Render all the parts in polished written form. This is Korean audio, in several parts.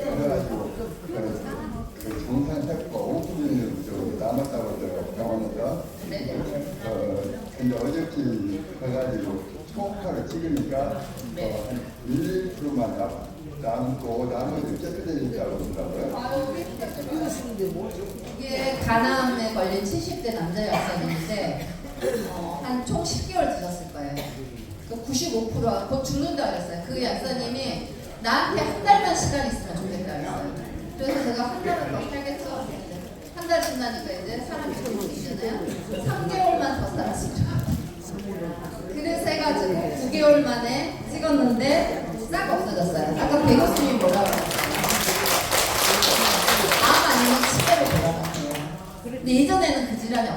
그래가지고 그 정상했고 오프닝을 남았다고 병원에서 근데 어저께 해가지고 초파를 찍으니까 한 1%만 남고 나머지 째펴되니까 그러더라고요. 이게 간암에 걸린 70대 남자 약사님인데 한 총 10개월 드셨을 거예요. 그 95%가 곧 죽는다 그랬어요. 그 약사님이 나한테 한 달만 시간 있으면 좋겠다 그랬어요. 그래서 제가 한 달은 더 살겠어. 한 달 지나니까 이제 사람이 조금 있잖아요. 3개월만 더 살았으면 좋겠다. 그래서 해가지고 9개월 만에 찍었는데 싹 없어졌어요. 아까 배 교수님이 뭐라고 했어요? 암 아니면 치매로 돌아갔어요. 근데 예전에는 그 질환이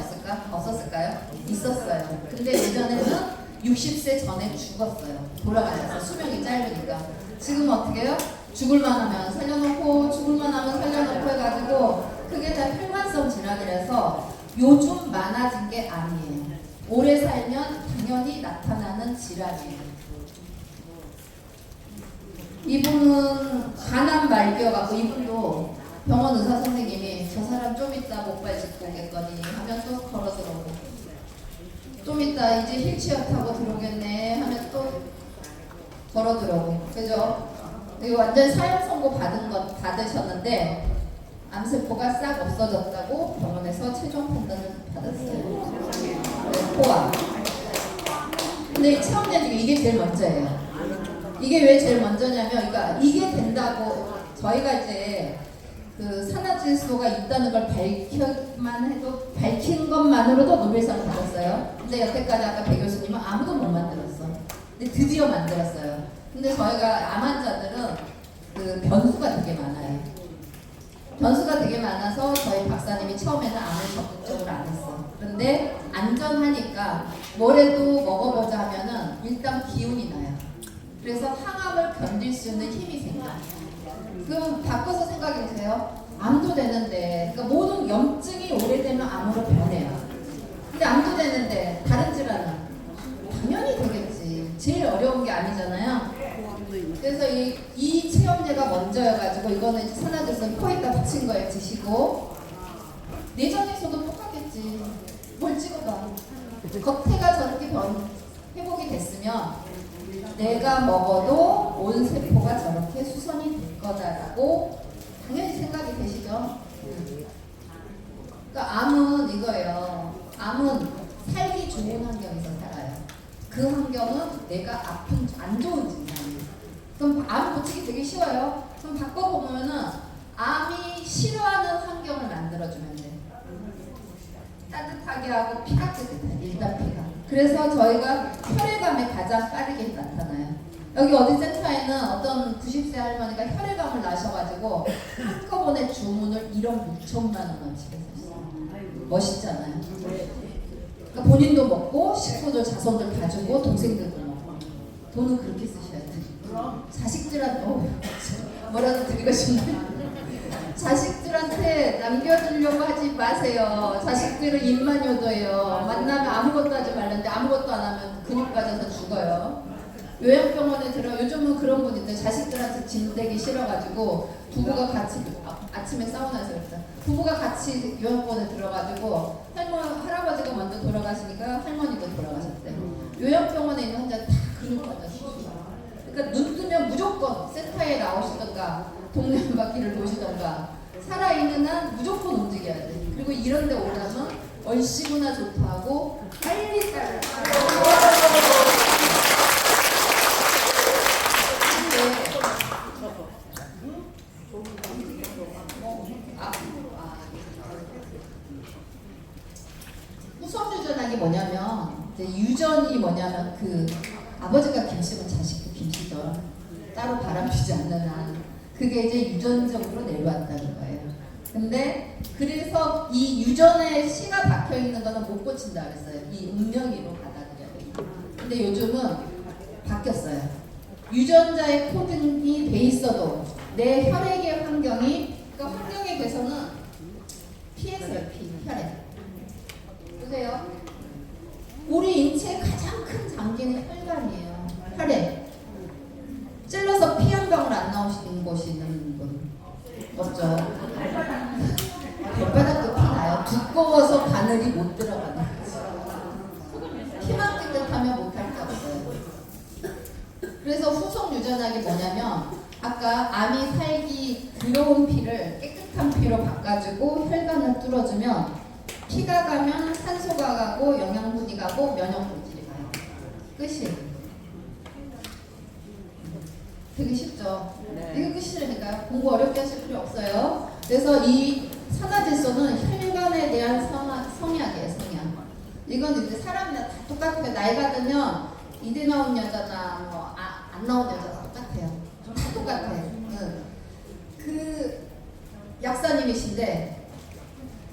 없었을까요? 있었어요. 근데 예전에는 60세 전에 죽었어요. 돌아가셔서 수명이 짧으니까. 지금 어떻게 해요? 죽을만 하면 살려놓고 죽을만 하면 살려놓고 해가지고 그게 다 혈관성 질환이라서 요즘 많아진 게 암이에요. 오래 살면 당연히 나타나는 질환이에요. 이분은 간암 말기여갖고 이분도 병원 의사 선생님이 저 사람 좀 이따 목발 짚고 오겠거니 하면 또 걸어 들어오고 좀 이따 이제 휠체어 타고 들어오겠네 하면 또 걸어 들어오고 그죠? 이거 완전 사형 선고 받으셨는데 암세포가 싹 없어졌다고 병원에서 최종 판단을 받았어요. 네, 포함. 근데 이 체험제 중에 이게 제일 먼저예요. 이게 왜 제일 먼저냐면, 그러니까 이게 된다고 저희가 이제 그 산화질소가 있다는 걸 밝힌 것만으로도 노벨상을 받았어요. 근데 여태까지 아까 배 교수님은 아무도 못 만들었어. 근데 드디어 만들었어요. 근데 저희가 암 환자들은 그 변수가 되게 많아요. 변수가 되게 많아서 저희 박사님이 처음에는 암을 적극적으로 안 했어. 그런데 안전하니까 뭐래도 먹어보자 하면은 일단 기운이 나요. 그래서 항암을 견딜 수 있는 힘이 생겨. 그럼 바꿔서 생각해 보세요. 암도 되는데, 그러니까 모든 염증이 오래되면 암으로 변해요. 근데 암도 되는데 다른 질환은 당연히 되겠지. 제일 어려운 게 암이잖아요. 그래서 이 체험제가 먼저여가지고 이거는 산화질소 코에다 붙인 거에 드시고 내전에서도 똑같겠지. 뭘 찍어봐. 겉에가 저렇게 회복이 됐으면 내가 먹어도 온 세포가 저렇게 수선이 될 거다라고 당연히 생각이 되시죠? 그러니까 암은 이거예요. 암은 살기 좋은 환경에서 살아요. 그 환경은 내가 아픈 안 좋은 증상이에요. 그럼 암 고치기 되게 쉬워요. 그럼 바꿔보면은 암이 싫어하는 환경을 만들어주면 돼. 따뜻하게 하고 피가 깨끗해. 일단 피가. 그래서 저희가 혈액암에 가장 빠르게 나타나요. 여기 어디 센터에는 어떤 90세 할머니가 혈액암을 나셔가지고 한꺼번에 주문을 1억 6천만 원어치를 했어요. 멋있잖아요. 그러니까 본인도 먹고 식구들 자손들 다 주고 동생들도 먹고 돈은 그렇게 쓰셔야 돼요. 자식들한테 뭐라도 드리고 싶나요? 자식들한테 남겨주려고 하지 마세요. 자식들은 입만요도예요. 만나면 아무것도 하지 말는데 아무것도 안 하면 근육 빠져서 죽어요. 요양병원에 요즘은 그런 분인데 자식들한테 짐대기 싫어가지고 부부가 같이 아침에 사우나에서 그랬다. 부부가 같이 요양병원에 들어가지고 할아버지가 먼저 돌아가시니까 할머니도 돌아가셨대. 요양병원에 있는 환자 다 근육 빠져서 그러니까 눈 뜨면 무조건 센터에 나오시던가 동네 한 바퀴를 도시던가 살아있는 한 무조건 움직여야 돼. 그리고 이런 데 오려면 얼씨구나 좋다 하고 빨리 따라. 후손유전한 게 뭐냐면 이제 유전이 뭐냐면 그 아버지가 김씨면 자식도 김씨죠. 따로 바람피지 않는 한 그게 이제 유전적으로 내려왔다는 거예요. 근데 그래서 이 유전에 씨가 박혀 있는 거는 못 고친다 그랬어요. 이 운명이로 받아들여야 됩니다. 근데 요즘은 바뀌었어요. 유전자의 코딩이 돼 있어도 내 혈액의 환경이 그러니까 환경의 개선은 피했어요. 혈액. 보세요. 우리 인체의 가장 큰 장기는 혈관이에요. 혈액. 찔러서 피 한 방울 안 나오시는 곳이 있는 분. 멋져. 발바닥도 피 나요. 두꺼워서 바늘이 못 들어가는 거지. 피만 깨끗하면 못할 게 없어요. 그래서 후속 유전학이 뭐냐면 아까 암이 살기 더러운 피를 깨끗한 피로 바꿔주고 혈관을 뚫어주면 피가 가면 산소가 가고 영양분이 가고 면역 물질이 가요. 끝이에요. 되게 쉽죠? 이게 끝이라니까요. 공부 어렵게 하실 필요 없어요. 그래서 이 산화질소는 혈관에 대한 성약이에요. 성약. 이건 이제 사람이나 다 똑같아요. 나이가 들면 이대 나온 여자나 뭐 안 나온 여자가 똑같아요. 다 똑같아요. 그 약사님이신데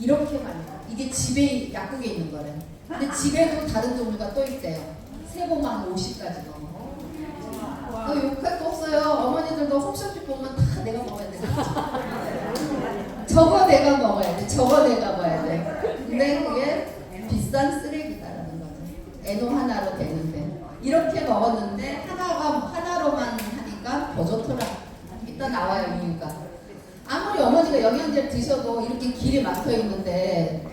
이렇게 말해요. 이게 집에 약국에 있는 거래요. 근데 집에도 다른 종류가 또 있대요. 세보면 50가지 넘어. 욕할 거 없어요. 어머니들도 홈쇼핑 보면 다 내가 먹어야 돼. 저거 내가 먹어야 돼. 저거 내가 먹어야 돼. 근데 그게 비싼 쓰레기다라는 거죠. 에노 하나로 되는데 이렇게 먹었는데 하나로만 하니까 더 좋더라. 이따 나와요 이유가. 아무리 어머니가 영양제를 드셔도 이렇게 길이 막혀 있는데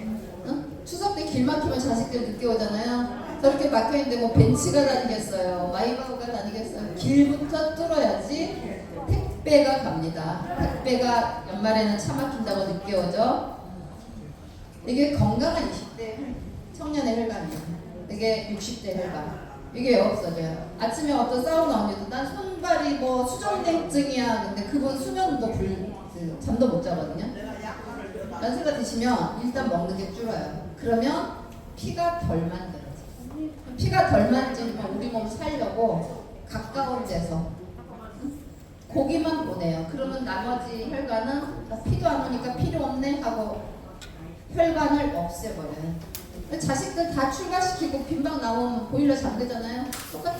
추석 때 길 막히면 자식들 늦게 오잖아요. 저렇게 막혀 있는데 뭐 벤츠가 다니겠어요. 마이바흐가 다니겠어요. 길부터 뚫어야지 택배가 갑니다. 택배가 연말에는 차 막힌다고 늦게 오죠. 이게 건강한 20대 청년의 혈관이에요. 이게 60대 혈관. 이게 왜 없어져요? 아침에 어떤 사우나 언니도 난 손발이 뭐 수정냉증이야. 근데 그분 수면도 잠도 못 자거든요. 연세가 드시면 일단 먹는 게 줄어요. 그러면 피가 덜 만들어져. 피가 덜 만들면 우리 몸 살려고 가까운 데서 고기만 보내요. 그러면 나머지 혈관은 피도 안 오니까 필요 없네 하고 혈관을 없애버려요. 자식들 다 출가시키고 빈방 나오면 보일러 잠그잖아요. 똑같아.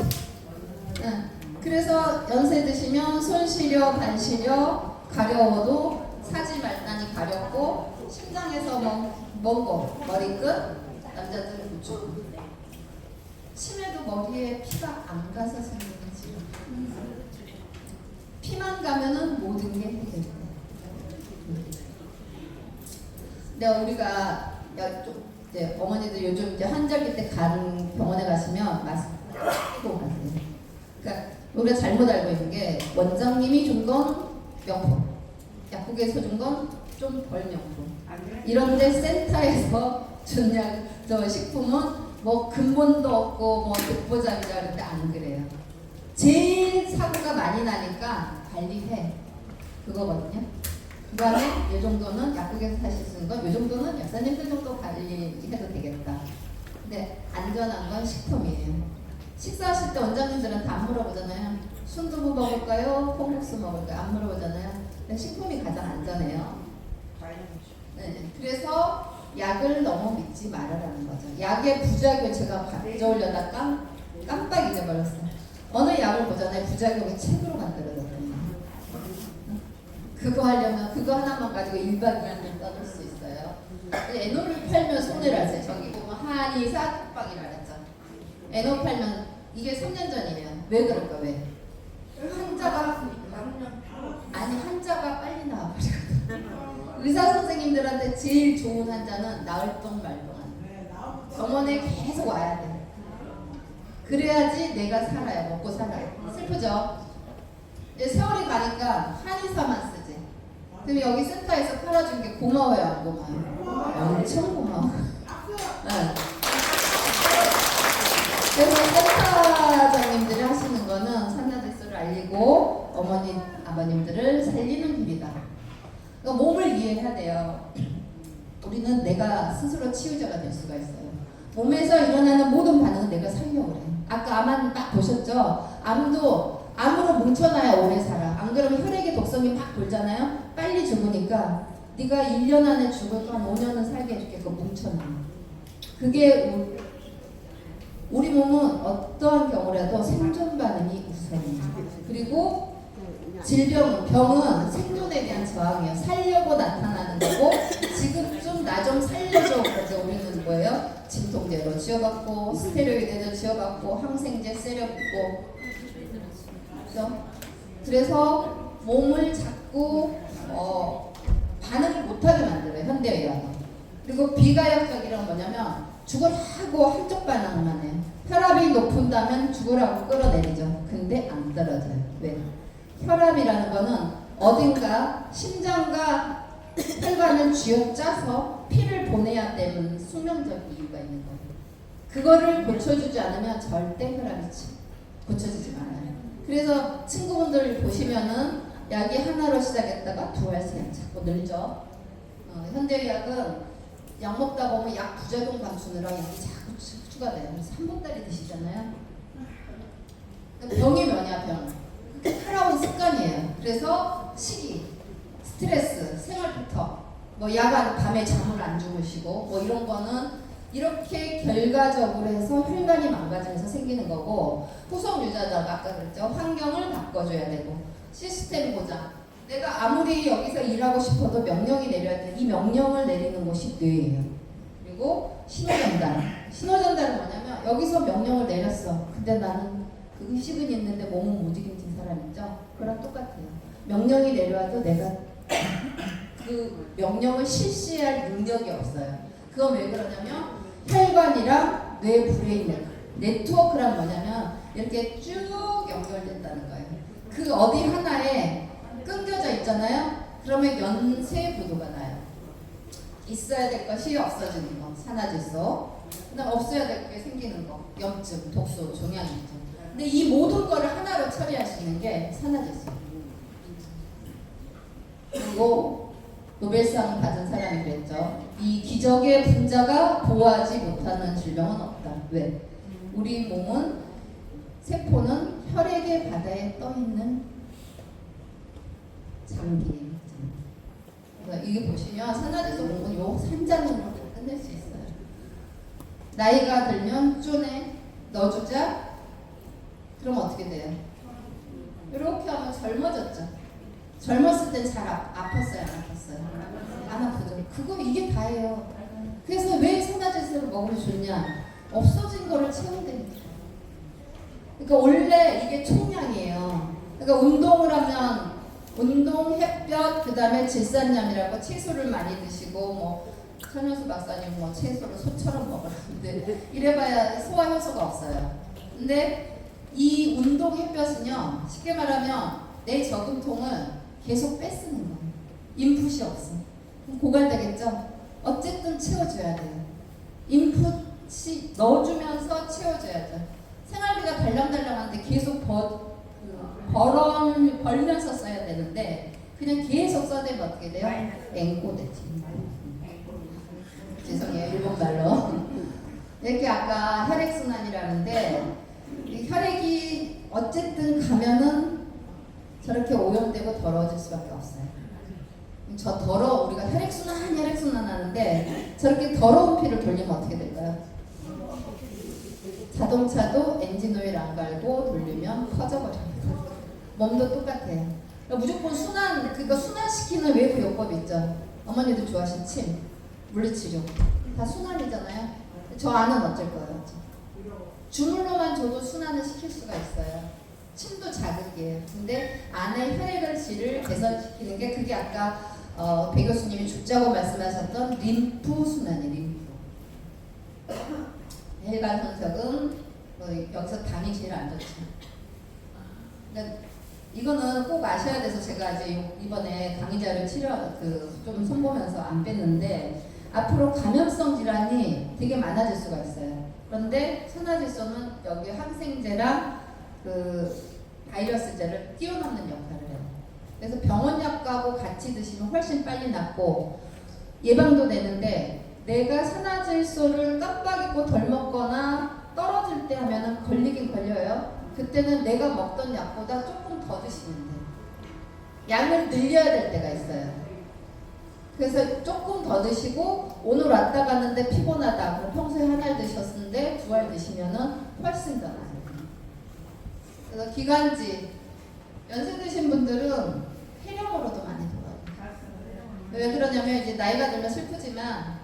그래서 연세 드시면 손 시려, 발 시려, 가려워도 사지 말단이 가렵고 심장에서 멍고, 머리끝, 남자들은 우주. 치매도 머리에 피가 안 가서 생기는 질환. 피만 가면은 모든 게 해결돼요. 근데 우리가 이제 어머니들 요즘 이제 환절기 때 가는 병원에 가시면 마스크 끼고 가세요. 그러니까 우리가 잘못 알고 있는 게 원장님이 준 건 명품, 약국에서 준 건 좀 덜 명품. 이런데 센터에서 준 저 식품은 뭐 근본도 없고 뭐 독보적이라 그러는데 안 그래요. 제일 사고가 많이 나니까 관리해 그거거든요. 그 다음에 이 정도는 약국에서 사실 쓰는 건 이 정도는 여사님들 정도 관리해도 되겠다. 근데 안전한 건 식품이에요. 식사하실 때 원장님들은 안 물어보잖아요. 순두부 먹을까요? 콩국수 먹을까요? 안 물어보잖아요. 근데 식품이 가장 안전해요. 네, 그래서 약을 너무 믿지 말아라는 거죠. 약의 부작용 제가 가져오려다 깜빡 잊어버렸어요. 어느 약을 보잖아요. 부작용이 책으로 만들어졌거든요. 그거 하려면 그거 하나만 가지고 1박 2일을 떠들 수 있어요. 에노를 팔면 손해를 하세요. 저기 보면 한의사 톡방이라 그랬죠. 에노 팔면 이게 3년 전이에요. 왜 그럴까? 왜? 환자가 빨리 나와버리거든. 의사 선생님들한테 제일 좋은 환자는 나을 동 말동안 병원에 계속 와야 돼. 그래야지 내가 살아요. 먹고 살아요. 슬프죠? 세월이 가니까 한의사만 쓰지. 그럼 여기 센터에서 팔아준 게 고마워요, 안 고마워요? 엄청 고마워. 네. 그래서 센터장님들이 하시는 거는 산화질소를 알리고 어머니, 아버님들을 살리는 길이다. 그러니까 몸을 이해해야 돼요. 우리는 내가 스스로 치유자가 될 수가 있어요. 몸에서 일어나는 모든 반응은 내가 살려고 그래. 아까 암 딱 보셨죠? 암으로 뭉쳐놔야 오래 살아. 안 그러면 혈액의 독성이 막 돌잖아요. 빨리 죽으니까 네가 1년 안에 죽어도 한 5년은 살게 해줄게. 그거 뭉쳐놔. 그게 우리 몸은 어떠한 경우라도 생존 반응이 우선이에요. 그리고 병은 생존에 대한 저항이에요. 살려고 나타나는 거고 지금 좀 나 좀 살려줘. 그래서 우리는 뭐예요? 진통제로 치료받고 스테로이드도 치료받고 항생제 세려붙고 그래서 몸을 자꾸 그리고 비가역적이란 뭐냐면 죽으라고 한쪽 반응만 해요. 혈압이 높은다면 죽으라고 끌어내리죠. 근데 안 떨어져요. 왜? 혈압이라는 거는 어딘가 심장과 혈관을 쥐어짜서 피를 보내야 되는 수명적 이유가 있는 거예요. 그거를 고쳐주지 않으면 절대 혈압이 고쳐지지 않아요. 그래서 친구분들 보시면은 약이 하나로 시작했다가 두 알씩 자꾸 늘죠. 현대의학은 약 먹다 보면 약 부작용 감추느라 약이 자꾸 추가돼요. 그래서 한 보따리 드시잖아요. 병이 뭐냐 병. 살아온 습관이에요. 그래서 시기, 스트레스, 생활부터 뭐 야간 밤에 잠을 안 주무시고 뭐 이런 거는 이렇게 결과적으로 해서 혈관이 망가지면서 생기는 거고 후속 유자자가 아까 그랬죠. 환경을 바꿔줘야 되고 시스템 고장. 내가 아무리 여기서 일하고 싶어도 명령이 내려야 돼. 이 명령을 내리는 곳이 뇌예요. 그리고 신호전달. 신호전달은 뭐냐면 여기서 명령을 내렸어. 근데 나는 그 의식은 있는데 몸은 못 이긴 사람 있죠? 그랑 똑같아요. 명령이 내려와도 내가 그 명령을 실시할 능력이 없어요. 그건 왜 그러냐면 혈관이랑 뇌 브레인 네트워크란 뭐냐면 이렇게 쭉 연결된다는 거예요. 그 어디 하나에 끊겨져 있잖아요. 그러면 연쇄 부도가 나요. 있어야 될 것이 없어지는 거, 산화질소. 그다음 없어야 될 게 생기는 거, 염증, 독소, 종양이죠. 근데 이 모든 거를 하나로 처리할 수 있는 게 산화질소. 그리고 노벨상 받은 사람이 그랬죠. 이 기적의 분자가 보호하지 못하는 질병은 없다. 왜? 우리 몸은 세포는 혈액의 바다에 떠 있는 장기예요. 이게 보시면 산화질소 공부는 요 3장으로 다 끝낼 수 있어요. 나이가 들면 쪼내 넣어주자. 그럼 어떻게 돼요? 이렇게 하면 젊어졌죠. 젊었을 땐 잘 아팠어요, 안 아팠어요? 안 아프죠. 그거 이게 다예요. 그래서 왜 산화질소를 먹으면 좋냐? 없어진 거를 채운다니까. 그러니까 원래 이게 총량이에요. 그러니까 운동을 하면 운동, 햇볕, 그 다음에 질산염이라고 채소를 많이 드시고 뭐 천효수 박사님 뭐 채소를 소처럼 먹으라는데 이래봐야 소화 효소가 없어요. 근데 이 운동 햇볕은요 쉽게 말하면 내 저금통을 계속 뺏쓰는 거예요. 인풋이 없어. 그럼 고갈되겠죠? 어쨌든 채워줘야 돼요. 인풋이 넣어주면서 채워줘야죠. 생활비가 달랑달랑한데 계속 벌면서 써야 되는데 그냥 계속 써대면 어떻게 돼요? 앵꼬대지. 죄송해요, 일본말로. 이렇게 아까 혈액순환이라는데 혈액이 어쨌든 가면은 저렇게 오염되고 더러워질 수밖에 없어요. 우리가 혈액순환 하는데 저렇게 더러운 피를 돌리면 어떻게 될까요? 자동차도 엔진오일 안 갈고 돌리면 퍼져버려요. 몸도 똑같아요. 그러니까 무조건 순환시키는 외부 요법이 있죠. 어머니도 좋아하신 침, 물리치료. 다 순환이잖아요. 저 안은 어쩔 거예요? 주물로만 줘도 순환을 시킬 수가 있어요. 침도 자극이에요. 근데 안에 혈액을 질을 개선시키는 게 그게 아까 배 교수님이 죽자고 말씀하셨던 림프 순환이에요. 림프. 혈관 손석은 여기서 당이 제일 안 좋죠. 그러니까 이거는 꼭 아셔야 돼서 제가 이제 이번에 강의자를 좀 손보면서 안 뺐는데 앞으로 감염성 질환이 되게 많아질 수가 있어요. 그런데 산화질소는 여기 항생제랑 그 바이러스제를 뛰어넘는 역할을 해요. 그래서 병원약하고 같이 드시면 훨씬 빨리 낫고 예방도 되는데 내가 산화질소를 깜빡 잊고 덜 먹거나 떨어질 때 하면은 걸리긴 걸려요. 그때는 내가 먹던 약보다 조금 더 드시면 돼요. 양을 늘려야 될 때가 있어요. 그래서 조금 더 드시고 오늘 왔다 갔는데 피곤하다. 그럼 평소에 한 알 드셨는데 두 알 드시면은 훨씬 더 나아요. 그래서 기관지 연세 드신 분들은 폐렴으로도 많이 돌아요. 왜 그러냐면 이제 나이가 들면 슬프지만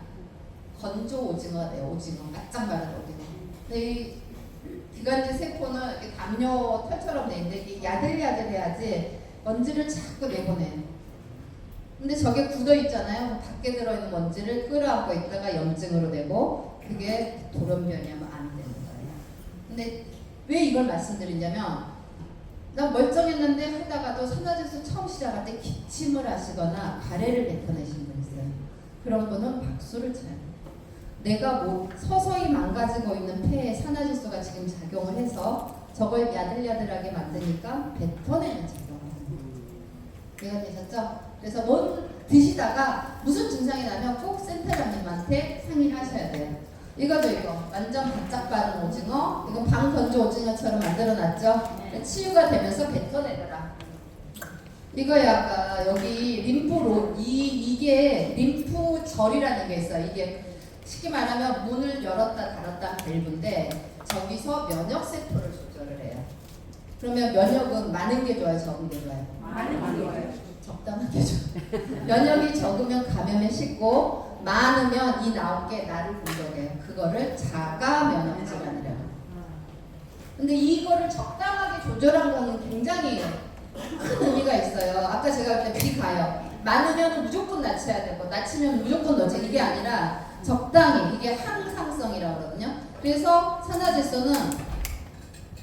건조 오징어가 돼요. 오징어 바짝 마른 오징어. 근데 이 기관지 세포는 이렇게 담요 털처럼 돼 있는데 이게 야들야들해야지 먼지를 자꾸 내보내요. 근데 저게 굳어 있잖아요. 밖에 들어있는 먼지를 끌어안고 있다가 염증으로 되고 그게 돌연변이하면 안 되는 거예요. 근데 왜 이걸 말씀드리냐면 나 멀쩡했는데 하다가도 산화질소 처음 시작할 때 기침을 하시거나 가래를 뱉어내신 분 있어요. 그런 분은 박수를 쳐야 돼요. 내가 뭐 서서히 망가지고 있는 폐에 산화질소가 지금 작용을 해서 저걸 야들야들하게 만드니까 뱉어내는 작용을 합니다. 이해가 되셨죠? 그래서 뭐 드시다가 무슨 증상이 나면 꼭 센터장님한테 상의를 하셔야 돼요. 이거도 이거 완전 바짝 바른 오징어, 이거 방건조 오징어처럼 만들어놨죠? 치유가 되면서 뱉어내더라. 이거 아까 여기 림프로 이게 림프절이라는 게 있어요. 이게 쉽게 말하면 문을 열었다 닫았다 밸브인데 저기서 면역 세포를 조절을 해요. 그러면 면역은 많은 게 좋아요, 적은 게 좋아요? 많은 게 좋아요. 적당하게 좋아요. 면역이 적으면 감염에 쉽고 많으면 이 나온 게 나를 공격해요. 그거를 자가 면역 질환이라고. 근데 이거를 적당하게 조절한 거는 굉장히 큰 의미가 있어요. 아까 제가 그때 비 가요. 많으면 무조건 낮춰야 되고 낮추면 무조건 넣지. 이게 아니라 적당히, 이게 항상성이라고 그러거든요. 그래서 산화질소는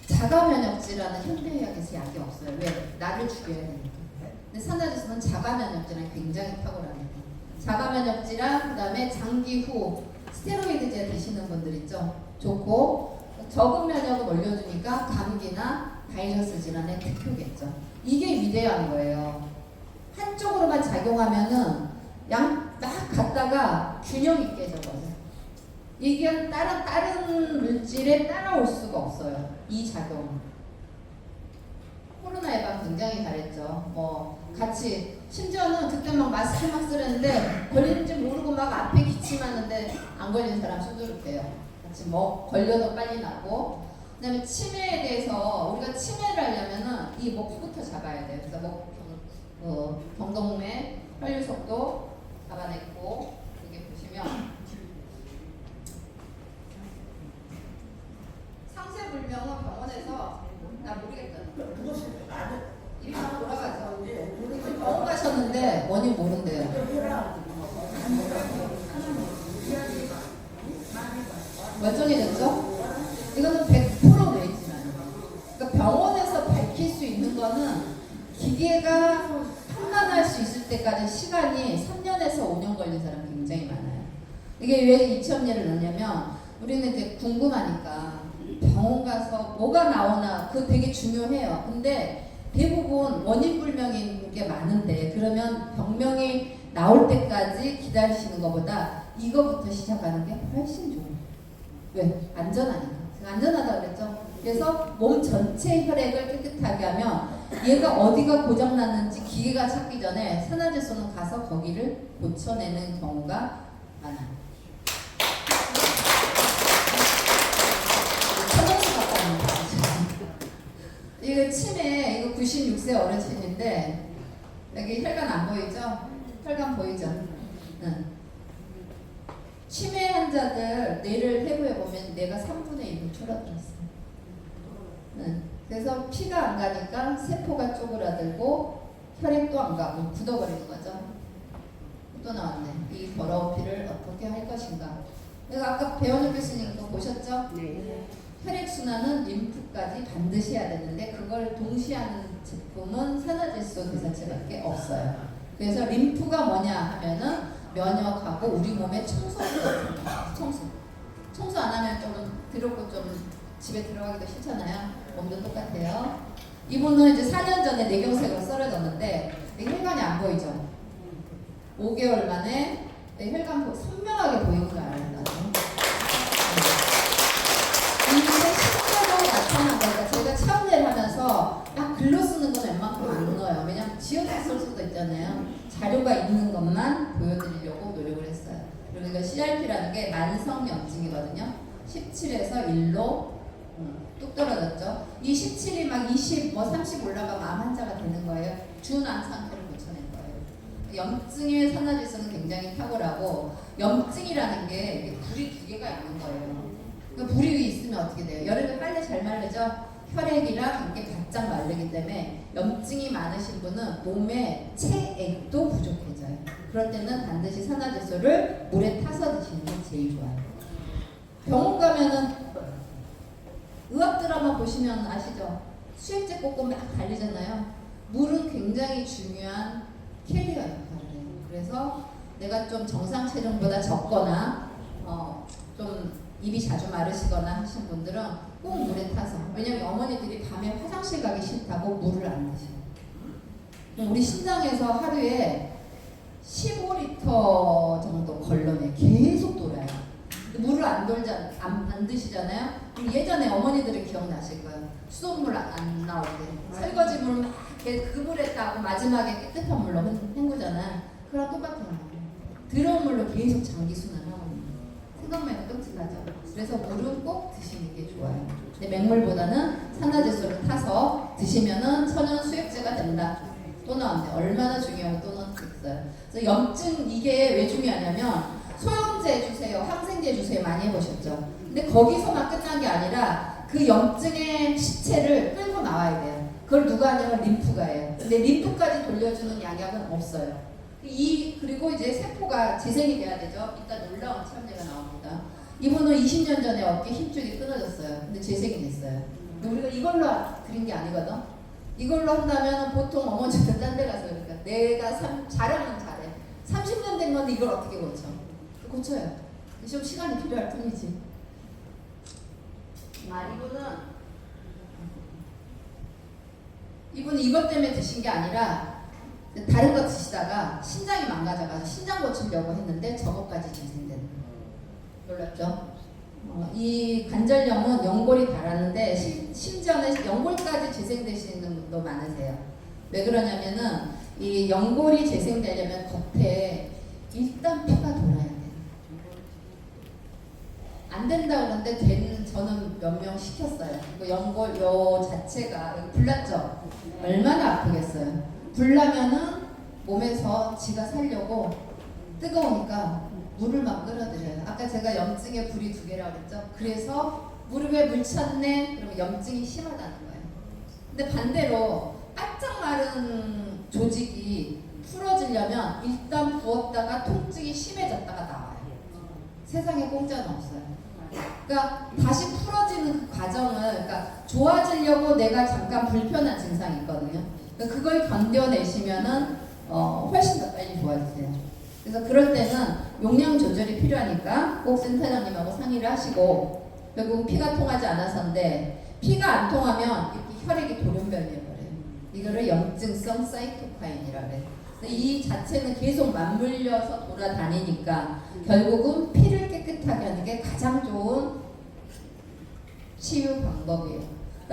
자가 면역 질환은 현대의학에서 약이 없어요. 왜? 나를 죽여야 되니까. 근데 산화질소는 자가 면역 질환이 굉장히 탁월합니다. 자가 면역 질환, 그다음에 장기 후 스테로이드제 드시는 분들 있죠. 좋고 적은 면역을 올려주니까 감기나 바이러스 질환의 대표겠죠. 이게 위대한 거예요. 한쪽으로만 작용하면은 막 갔다가 균형이 깨져버려요. 이게 다른 물질에 따라올 수가 없어요. 이 작용은. 코로나 예방 굉장히 잘했죠. 뭐 같이 심지어는 그때 막 마스크 막 쓰랬는데 걸리는지 모르고 막 앞에 기침하는데 안 걸린 사람 수두룩해요. 같이 뭐 걸려도 빨리 나고. 그다음에 치매에 대해서 우리가 치매를 하려면은 이 목부터 잡아야 돼요. 그래서 경동맥, 혈류속도 잡아냈고 여기 보시면 상세불명은 병원에서 나 모르겠다. 이리 막 돌아가죠. 병원 가셨는데 원인 모른대요. 멀쩡해졌죠? 이거는 100% 뇌질환이에요. 그러니까 병원에서 밝힐 수 있는 거는 기계가 판단할 수 있을 때까지 시간이 3년에서 5년 걸린 사람 굉장히 많아요. 이게 왜 이치업 예를 넣냐면 우리는 이제 궁금하니까 병원 가서 뭐가 나오나 그거 되게 중요해요. 근데 대부분 원인 불명인 게 많은데 그러면 병명이 나올 때까지 기다리시는 것보다 이거부터 시작하는 게 훨씬 좋아요. 왜? 안전하니까. 제가 안전하다고 그랬죠. 그래서 몸 전체 혈액을 깨끗하게 하면 얘가 어디가 고장났는지 기계가 찾기 전에 산화질소는 가서 거기를 고쳐내는 경우가 많아요. 천연수 같다는 이거 치매, 이거 96세 어르신인데 여기 혈관 안 보이죠? 혈관 보이죠? 응. 치매 환자들 뇌를 해부해 보면 뇌가 3분의 1로 줄어들었어요. 그래서 피가 안 가니까 세포가 쪼그라들고 혈액도 안 가고 굳어버리는 거죠. 또 나왔네. 이 더러운 피를 어떻게 할 것인가. 내가 아까 배원희 교수님 거 보셨죠? 네. 혈액순환은 림프까지 반드시 해야 되는데 그걸 동시에 하는 제품은 산화질소 대사체밖에 없어요. 그래서 림프가 뭐냐 하면은 면역하고 우리 몸의 청소 안 하면 좀 더럽고 좀 집에 들어가기도 싫잖아요. 몸도 똑같아요. 이분은 이제 4년 전에 뇌경색으로 쓰러졌는데 혈관이 안 보이죠. 5개월 만에 혈관 선명하게 보이는 거 알아요. 이게 실제로 나타난 거니까 저희가 차음제를 하면서 막 글로 쓰는 건 웬만큼 안 넣어요. 왜냐면 지어서 쓸 수도 있잖아요. 자료가 있는 것만 보여드리려고 노력을 했어요. 그리고 이거 CRP라는 게 만성염증이거든요. 17에서 1로 뚝 떨어졌죠. 이 17이 막 20, 30 올라가면 암 환자가 되는 거예요. 준암 상태를 고쳐낸 거예요. 염증의 산화질소는 굉장히 탁월하고 염증이라는 게 불이 두 개가 있는 거예요. 그러니까 불이 있으면 어떻게 돼요? 여름에 빨래 잘 마르죠? 혈액이랑 이게 바짝 마르기 때문에 염증이 많으신 분은 몸에 체액도 부족해져요. 그럴 때는 반드시 산화제소를 물에 타서 드시는 게 제일 좋아요. 병원 가면은 의학 드라마 보시면 아시죠? 수액제 꽂고 막 달리잖아요. 물은 굉장히 중요한 캐리어 역할을 해요. 그래서 내가 좀 정상 체중보다 적거나 좀 입이 자주 마르시거나 하신 분들은 꼭 물에 타서, 왜냐면 어머니들이 밤에 화장실 가기 싫다고 물을 안 드셔요. 우리 신장에서 하루에 15리터 정도 걸러내 계속 돌아요. 물을 안 드시잖아요. 그럼 예전에 어머니들이 기억나실 거예요. 수돗물 안 나올 때 설거지 물 막 그 물에 따고 마지막에 깨끗한 물로 헹구잖아요. 그랑 똑같아요. 더러운 물로 계속 장기 순환하거든요. 생각만 해도 끔찍하죠. 그래서 물은 꼭 드시는 게 좋아요. 근데 맹물보다는 산화제소를 타서 드시면은 천연 수액제가 된다. 또 나왔네. 얼마나 중요하고 또 나왔어요. 그래서 염증 이게 왜 중요하냐면 소염제 주세요, 항생제 주세요 많이 해보셨죠? 근데 거기서만 끝난 게 아니라 그 염증의 시체를 끌고 나와야 돼요. 그걸 누가 하냐면 림프가 해요. 근데 림프까지 돌려주는 약약은 없어요. 그리고 이제 세포가 재생이 돼야 되죠. 이따 놀라운 체험제가 나옵니다. 이분은 20년 전에 어깨 힘줄이 끊어졌어요. 근데 재생이 됐어요. 우리가 이걸로 그린 게 아니거든. 이걸로 한다면 보통 어머니들 딴 데 가서 그러니까 내가 잘하면 잘해. 30년 된 건데 이걸 어떻게 고쳐? 고쳐요. 좀 시간이 필요할 뿐이지. 이분은 이것 때문에 드신 게 아니라 다른 거 드시다가 신장이 망가져가지고 신장 고치려고 했는데 저것까지 재생되는 거예요. 놀랍죠? 이 관절염은 연골이 닳았는데 심지어는 연골까지 재생되시는 분도 많으세요. 왜 그러냐면은 이 연골이 재생되려면 겉에 일단 피가 돌아야 돼요. 안 된다 그러는데 저는 몇 명 시켰어요. 연골 요 자체가 불났죠? 얼마나 아프겠어요. 불나면은 몸에서 지가 살려고 뜨거우니까 물을 막 끓여드려요. 아까 제가 염증에 불이 2개라고 그랬죠? 그래서 무릎에 물 찼네? 그러면 염증이 심하다는 거예요. 근데 반대로 바짝 마른 조직이 풀어지려면 일단 부었다가 통증이 심해졌다가 나와요. 세상에 공짜는 없어요. 그러니까 다시 풀어지는 그 과정을, 그러니까 좋아지려고 내가 잠깐 불편한 증상이 있거든요. 그러니까 그걸 견뎌내시면은 훨씬 더 빨리 좋아지세요. 그래서 그럴 때는 용량 조절이 필요하니까 꼭 센터장님하고 상의를 하시고, 결국 피가 통하지 않아서인데 피가 안 통하면 이렇게 혈액이 돌연변해버려요. 이거를 염증성 사이토카인이라 그래요. 이 자체는 계속 맞물려서 돌아다니니까 결국은 피를 깨끗하게 하는 게 가장 좋은 치유 방법이에요.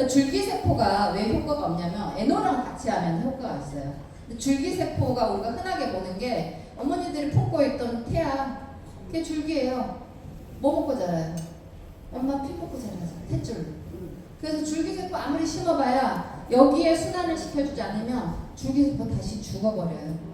줄기세포가 왜 효과가 없냐면 에노랑 같이 하면 효과가 있어요. 줄기세포가 우리가 흔하게 보는 게 어머니들이 품고 있던 태아, 그게 줄기예요. 뭐 먹고 자라요? 엄마 피 먹고 자라요. 탯줄. 그래서 줄기세포 아무리 심어봐야 여기에 순환을 시켜주지 않으면 줄기세포 다시 죽어버려요.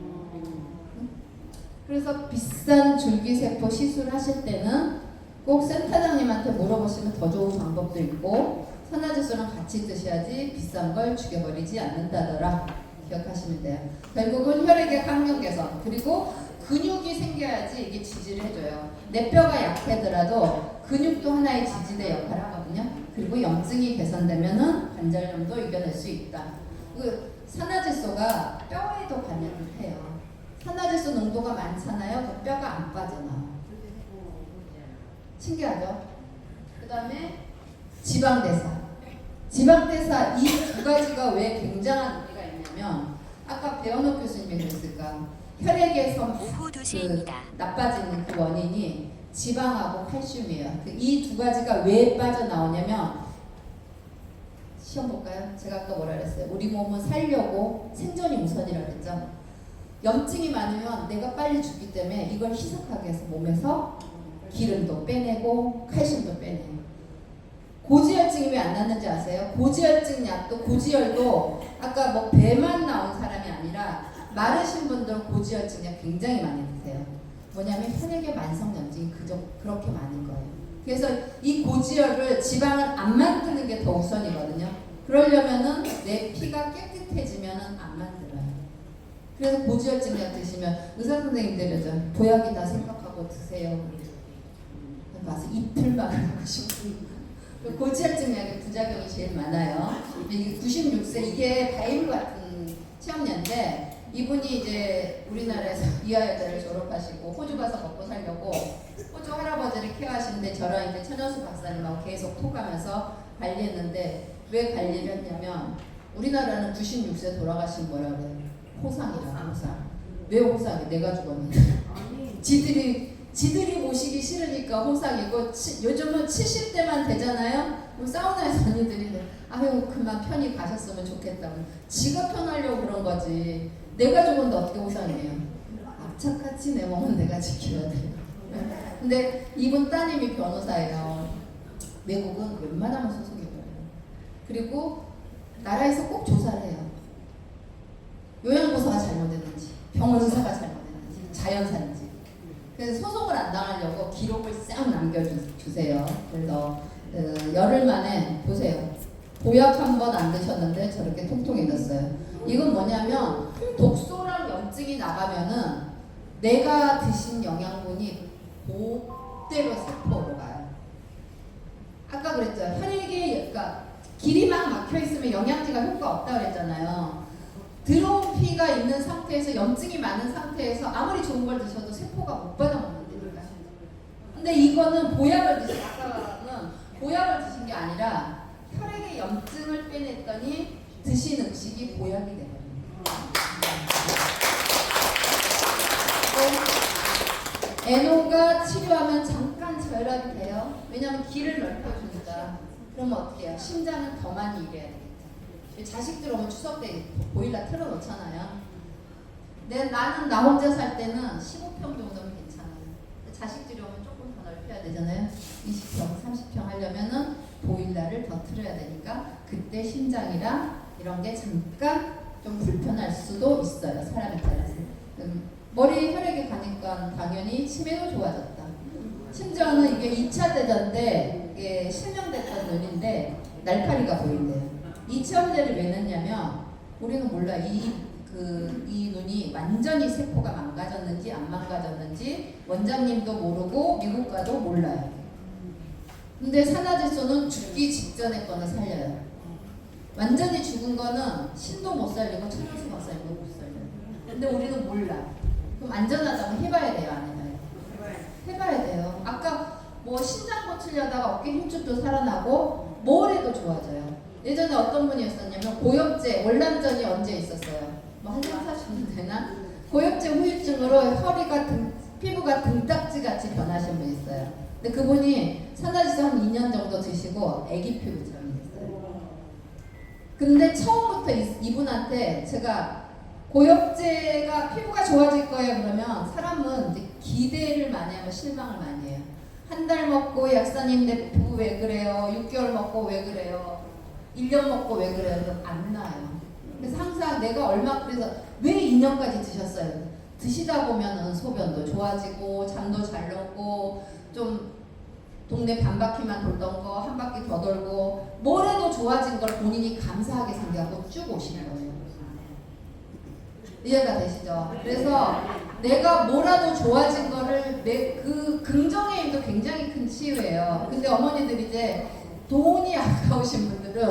그래서 비싼 줄기세포 시술하실 때는 꼭 센터장님한테 물어보시면 더 좋은 방법도 있고, 산화제소랑 같이 드셔야지 비싼 걸 죽여버리지 않는다더라. 기억하시면 돼요. 결국은 혈액의 항력 개선, 그리고 근육이 생겨야지 이게 지지를 해줘요. 내 뼈가 약하더라도 근육도 하나의 지지대 역할을 하거든요. 그리고 염증이 개선되면은 관절염도 이겨낼 수 있다. 그 산화제소가 뼈에도 관여를 해요. 산화제소 농도가 많잖아요. 그 뼈가 안 빠져나와요. 신기하죠? 그 다음에 지방대사. 지방대사 이 2가지가 왜 굉장한 의미가 있냐면, 아까 배원호 교수님이 그랬을까? 혈액에서 나빠지는 그 원인이 지방하고 칼슘이에요. 이 2가지가 왜 빠져나오냐면, 시험 볼까요? 제가 아까 뭐라 그랬어요? 우리 몸은 살려고 생존이 우선이라 그랬죠? 염증이 많으면 내가 빨리 죽기 때문에 이걸 희석하기 위해서 몸에서 기름도 빼내고 칼슘도 빼내요. 고지혈증이 왜 안 낫는지 아세요? 고지혈증 약도, 고지혈도 아까 뭐 배만 나온 사람이 아니라 마르신 분들은 고지혈증 약 굉장히 많이 드세요. 뭐냐면 혈액의 만성염증이 그렇게 많은 거예요. 그래서 이 고지혈을 지방을 안 만드는 게 더 우선이거든요. 그러려면은 내 피가 깨끗해지면은 안 만들어요. 그래서 고지혈증약 드시면 의사 선생님들은 보약이다 생각하고 드세요. 가서 이틀만 하고 싶고 고지혈증약의 부작용이 제일 많아요. 이게 96세 이게 바이브 같은 체험녀인데 이분이 이제 우리나라에서 이화여자를 졸업하시고 호주 가서 먹고 살려고 호주 할아버지를 케어하시는데 저랑 이제 천연수 박사님하고 계속 통하면서 관리했는데 왜 관리를 했냐면 우리나라는 96세 돌아가신 거라 그래요. 호상이라 호상. 왜 호상이? 내가 죽었는데. 지들이 모시기 싫으니까 호상이고 요즘은 70대만 되잖아요. 그럼 사우나에서 언니들이 아유 그만 편히 가셨으면 좋겠다. 지가 편하려고 그런 거지. 내가 죽었는데 어떻게 호상이에요? 악착같이 내 몸은 내가 지켜야 돼요. 근데 이분 따님이 변호사예요. 외국은 웬만하면 소송이 걸려요. 그리고 나라에서 꼭 조사를 해요. 요양보호사가 잘못됐는지, 병원 의사가 잘못됐는지, 자연사인지. 그래서 소송을 안 당하려고 기록을 싹 남겨주세요. 그래서 열흘 만에 보세요. 보약 한 번 안 드셨는데 저렇게 통통해졌어요. 이건 뭐냐면 독소랑 염증이 나가면은 내가 드신 영양분이 그대로 세포로 가요. 아까 그랬죠. 혈액에 그러니까 길이 막 막혀 있으면 영양제가 효과 없다 그랬잖아요. 들어온 피가 있는 상태에서 염증이 많은 상태에서 아무리 좋은 걸 드셔도 세포가 못 받아먹는다니까. 근데 이거는 보약을 드신 아까는 보약을 드신 게 아니라 혈액의 염증을 빼냈더니 드신 음식이 보약이 되거든요. 에노가 치료하면 잠깐 저혈압이 돼요. 왜냐하면 길을 넓혀주니까. 그러면 어떻게 해요? 심장은 더 많이 일해야 되겠죠. 자식들 오면 추석 때 보일러 틀어놓잖아요. 나는 나 혼자 살 때는 15평 정도면 괜찮아요. 자식들이 오면 조금 더 넓혀야 되잖아요. 20평, 30평 하려면은 보일러를 더 틀어야 되니까 그때 심장이랑 이런 게 잠깐 좀 불편할 수도 있어요. 사람에 따라서. 머리 혈액이 가니까 당연히 치매도 좋아졌다. 심지어는 이게 2차 대전 때 이게 실명됐던 눈인데 날파리가 보인대요. 이 체험제를 왜 냈냐면 우리는 몰라. 이 눈이 완전히 세포가 망가졌는지 안 망가졌는지 원장님도 모르고 미국가도 몰라요. 근데 산화질소는 죽기 직전에 거는 살려요. 완전히 죽은 거는 신도 못 살리고 천연수 못 살리고 못 살려요. 근데 우리는 몰라. 그럼 안전하다고 해봐야 돼요, 안 해봐요? 해봐야 돼요. 아까 뭐 신장 고치려다가 어깨 힘줄도 살아나고 뭘 해도 좋아져요. 예전에 어떤 분이 있었냐면 고엽제, 월남전이 언제 있었어요? 뭐 한 30, 40년 되나? 고엽제 후유증으로 허리가 피부가 등딱지 같이 변하신 분이 있어요. 근데 그분이 산화질소 한 2년 정도 드시고 애기 피부처럼 됐어요. 근데 처음부터 이분한테 제가 고엽제가 피부가 좋아질 거예요 그러면 사람은 이제 기대를 많이 하면 실망을 많이 해요. 한 달 먹고 약사님 내 피부 왜 그래요? 6개월 먹고 왜 그래요? 1년 먹고 왜 그래요? 안 나아요. 그래서 항상 내가 얼마 그래서 왜 2년까지 드셨어요? 드시다 보면은 소변도 좋아지고 잠도 잘 오고 좀 동네 반 바퀴만 돌던 거 한 바퀴 더 돌고 뭘 해도 좋아진 걸 본인이 감사하게 생각하고 쭉 오시는 거예요. 이해가 되시죠? 그래서 내가 뭐라도 좋아진 거를 그 긍정의 힘도 굉장히 큰 치유예요. 근데 어머니들이 이제 돈이 아까우신 분들은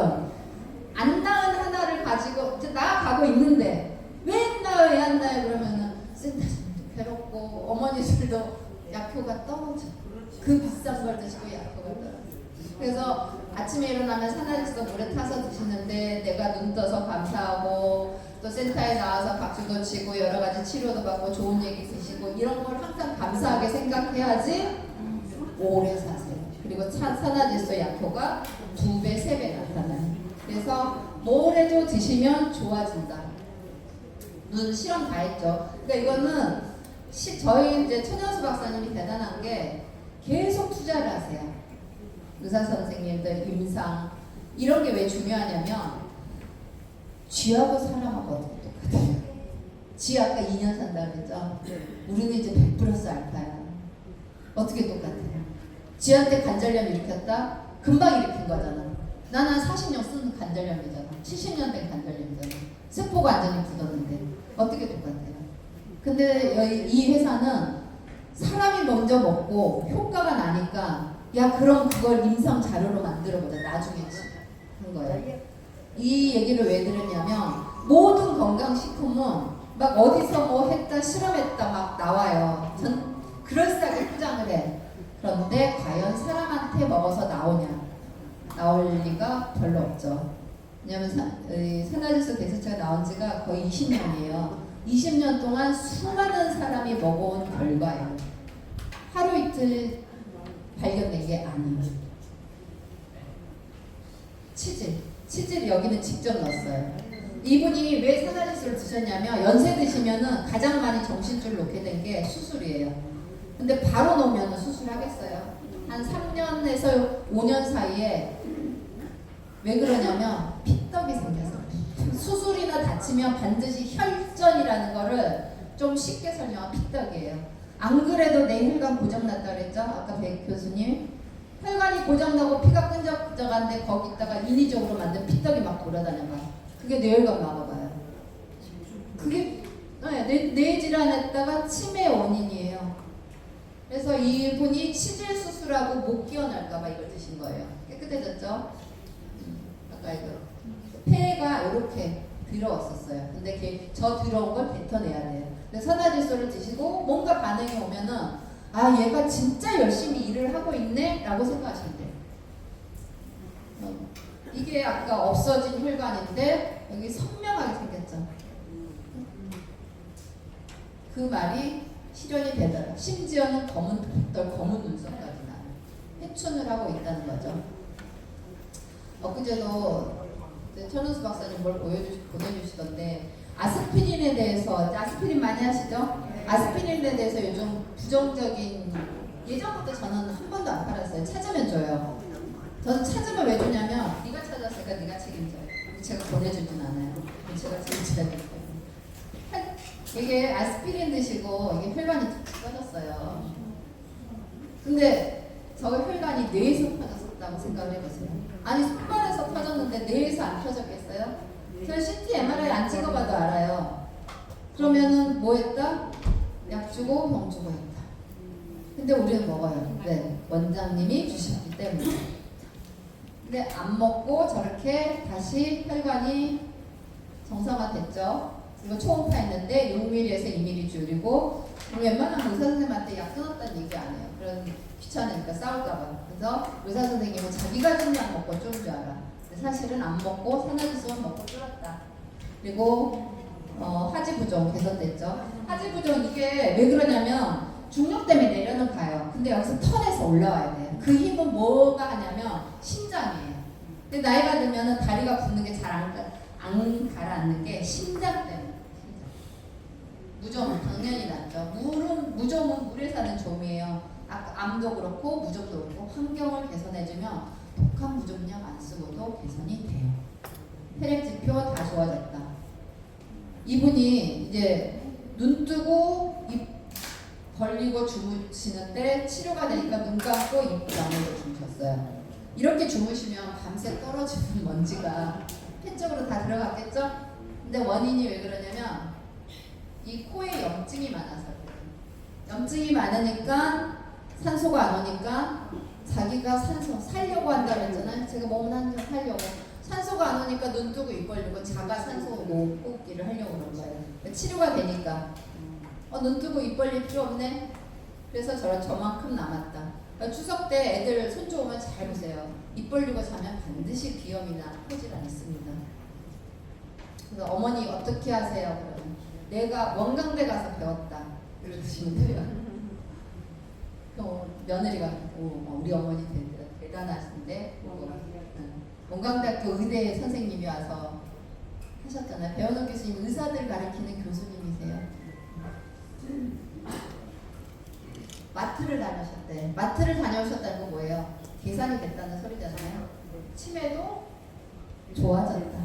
안 나은 하나를 가지고 이제 나아가고 있는데 왜 안 나요? 왜 안 나요? 그러면은 센터장도 괴롭고 어머니들도 약효가 떨어져. 그 비싼 걸 드시고 약효가 떨어져. 그래서 아침에 일어나면 산화질소 물에 타서 드시는데 내가 눈 떠서 감사하고 또 센터에 나와서 박수도 치고 여러 가지 치료도 받고 좋은 얘기 드시고 이런 걸 항상 감사하게 생각해야지 오래 사세요. 그리고 산화질소 약효가 2배, 3배 나타나요. 그래서 뭘 해도 드시면 좋아진다. 눈 실험 다 했죠. 그러니까 이거는 저희 이제 천연수 박사님이 대단한 게 계속 투자를 하세요. 의사 선생님들, 임상 이런 게 왜 중요하냐면 쥐하고 사람하고 어떻게 똑같아요? 쥐 아까 2년 산다 그랬죠? 우리는 이제 100 플러스 알파야. 어떻게 똑같아요? 쥐한테 관절염 일으켰다? 금방 일으킨 거잖아. 나는 한 40년 쓴 관절염이잖아. 70년 된 관절염이잖아. 세포가 완전히 굳었는데 어떻게 똑같아요? 근데 이 회사는 사람이 먼저 먹고 효과가 나니까 야 그럼 그걸 임상 자료로 만들어보자 나중에 한 거예요. 이 얘기를 왜 들었냐면 모든 건강식품은 막 어디서 뭐 했다 실험했다 막 나와요. 전 그럴싸하게 포장을 해. 그런데 과연 사람한테 먹어서 나오냐? 나올 리가 별로 없죠. 왜냐하면 산화질소 대체제가 나온 지가 거의 20년이에요. 20년 동안 수많은 사람이 먹어온 결과예요. 하루 이틀 발견된 게 아니에요. 치질 여기는 직접 넣었어요. 이분이 왜 산화질소를 드셨냐면 연세 드시면은 가장 많이 정신줄 놓게 된 게 수술이에요. 근데 바로 놓으면 수술하겠어요. 한 3년에서 5년 사이에 왜 그러냐면 피떡이 생겨서 수술이나 다치면 반드시 혈전이라는 거를 좀 쉽게 설명한 피떡이에요. 안 그래도 내 혈관 고장났다 그랬죠? 아까 백 교수님 혈관이 고장나고 피가 끈적끈적한데 거기다가 인위적으로 만든 피떡이 막 돌아다녀봐. 그게 뇌혈관 막아봐요. 그게 뇌 질환에다가 치매 원인이에요. 그래서 이분이 치질 수술하고 못 끼어날까봐 이걸 드신 거예요. 깨끗해졌죠? 아까 이거 폐가 이렇게 더러웠었어요. 근데 저 더러운 걸 뱉어내야 돼요. 근데 산화질소를 드시고 뭔가 반응이 오면은 아 얘가 진짜 열심히 일을 하고 있네 라고 생각하시면 돼요. 이게 아까 없어진 혈관인데 여기 선명하게 생겼죠. 그 말이 실현이 되더라. 심지어는 검은 눈썹까지 나요. 회춘을 하고 있다는 거죠. 엊그제도 천은수 박사님 뭘 보내주시던데 아스피린에 대해서 아스피린 많이 하시죠? 아스피린에 대해서 요즘 부정적인 예전부터 저는 한 번도 안 팔았어요. 찾으면 줘요. 저는 찾으면 왜 주냐면 네가 찾았으니까 네가 책임져요. 제가 보내주진 않아요. 제가 책임져야 되기 때문에. 이게 아스피린 드시고 이게 혈관이 툭툭 꺼졌어요. 근데 저 혈관이 뇌에서 퍼졌었다고 생각을 해보세요. 아니 손발에서 퍼졌는데 뇌에서 안 퍼졌겠어요? 저 CT, MRI 안 찍어봐도 알아요. 그러면은 뭐 했다? 약 주고 병 주고 했다. 근데 우리는 먹어요. 네, 원장님이 주셨기 때문에. 근데 안 먹고 저렇게 다시 혈관이 정상화됐죠. 이거 초음파 했는데 6mm에서 2mm 줄이고 웬만한 의사 선생님한테 약 끊었다는 얘기 안 해요. 그런 귀찮으니까 싸울까봐. 그래서 의사 선생님은 자기가 준 약 먹고 쫄 줄 알아. 사실은 안 먹고 산화질소만 먹고 쫄았다. 그리고 하지부종 개선됐죠. 하지부종 이게 왜 그러냐면 중력 때문에 내려는 가요. 근데 여기서 턴에서 올라와야 돼요. 그 힘은 뭐가 하냐면 심장이에요. 근데 나이가 들면은 다리가 붓는 게 잘 안 가라앉는 게 심장 때문에. 무좀 당연히 낫죠. 무좀은 물에 사는 좀이에요. 암도 그렇고 무좀도 그렇고 환경을 개선해주면 독한 무좀약 안 쓰고도 개선이 돼요. 혈액지표 다 좋아졌다. 이분이 이제 눈 뜨고 입 벌리고 주무시는데 치료가 되니까 눈 감고 입 다물고 주무셨어요. 이렇게 주무시면 밤새 떨어지는 먼지가 폐 쪽으로 다 들어갔겠죠? 근데 원인이 왜 그러냐면 이 코에 염증이 많아서 그래요. 염증이 많으니까 산소가 안 오니까 자기가 산소 살려고 한다고 했잖아요. 제가 몸은 한점 살려고. 산소가 안 오니까 눈 뜨고 입 벌리고 자가 산소 호흡기를 하려고 그런 거예요. 치료가 되니까 눈 뜨고 입 벌릴 필요 없네. 그래서 저만큼 남았다. 그러니까 추석 때 애들 손주 오면 잘 보세요. 입 벌리고 자면 반드시 비염이나 토질 않습니다. 그래서 어머니 어떻게 하세요? 그러면 내가 원광대 가서 배웠다. 이러시면 돼요. 며느리가 우리 어머니 대단하신데 원광대학교 의대 선생님이 와서 하셨잖아요. 배우는 교수님 의사들 가르치는 교수님이세요. 마트를 다녀오셨대. 마트를 다녀오셨다는 거 뭐예요? 계산이 됐다는 소리잖아요. 치매도 좋아졌다.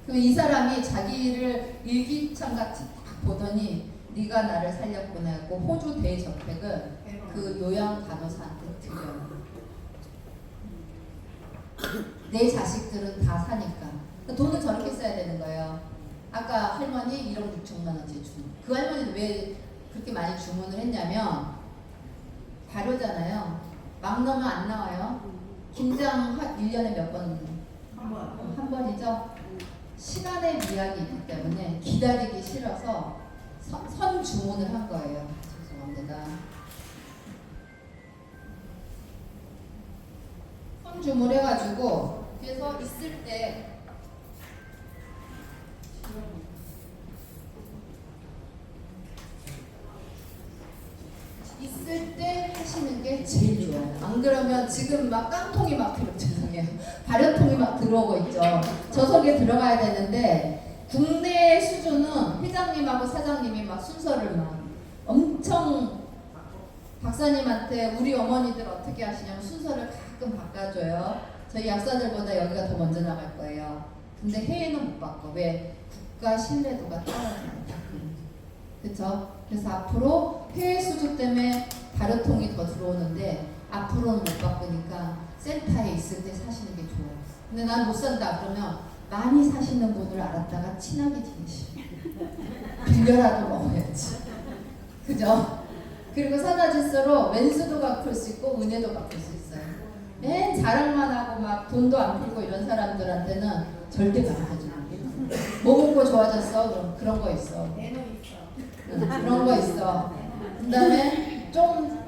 그럼 이 사람이 자기를 일기장같이 딱 보더니 네가 나를 살렸구나 했고 호주 대저택을 그 요양 간호사한테 드려요. 내 자식들은 다 사니까. 돈을 저렇게 써야 되는 거예요. 아까 할머니 1억 6천만 원짜리 주문. 그 할머니는 왜 그렇게 많이 주문을 했냐면 발효잖아요. 막 넣으면 안 나와요. 김장 1년에 몇 번? 한 번이죠. 시간의 미학이 있기 때문에 기다리기 싫어서 선 주문을 한 거예요. 죄송합니다. 선 주문해가지고 그래서 있을 때 하시는 게 제일 좋아요. 안 그러면 지금 막 깡통이 막 죄송해요. 발효통이 막 들어오고 있죠. 저 속에 들어가야 되는데 국내 수준은 회장님하고 사장님이 막 순서를 막 엄청 박사님한테 우리 어머니들 어떻게 하시냐면 순서를 가끔 바꿔줘요. 저희 약사들보다 여기가 더 먼저 나갈 거예요. 근데 해외는 못 바꿔. 왜? 국가 신뢰도가 떨어집니다. 그렇죠? 그래서 앞으로 해외 수주 때문에 발효통이 더 들어오는데 앞으로는 못 바꾸니까 센터에 있을 때 사시는 게 좋아요. 근데 난 못 산다 그러면 많이 사시는 분을 알았다가 친하게 지내시. 빌려라도 먹어야지. 그죠? 그리고 사다질수록 왼수도 갚을 수 있고 은혜도 갚을 수 있어요. 맨 자랑만 하고 막 돈도 안 풀고 이런 사람들한테는 절대 가르쳐주지 않아요. 뭐 먹고 좋아졌어? 그럼 그런 거 있어. 그런 거 있어. 그 다음에 좀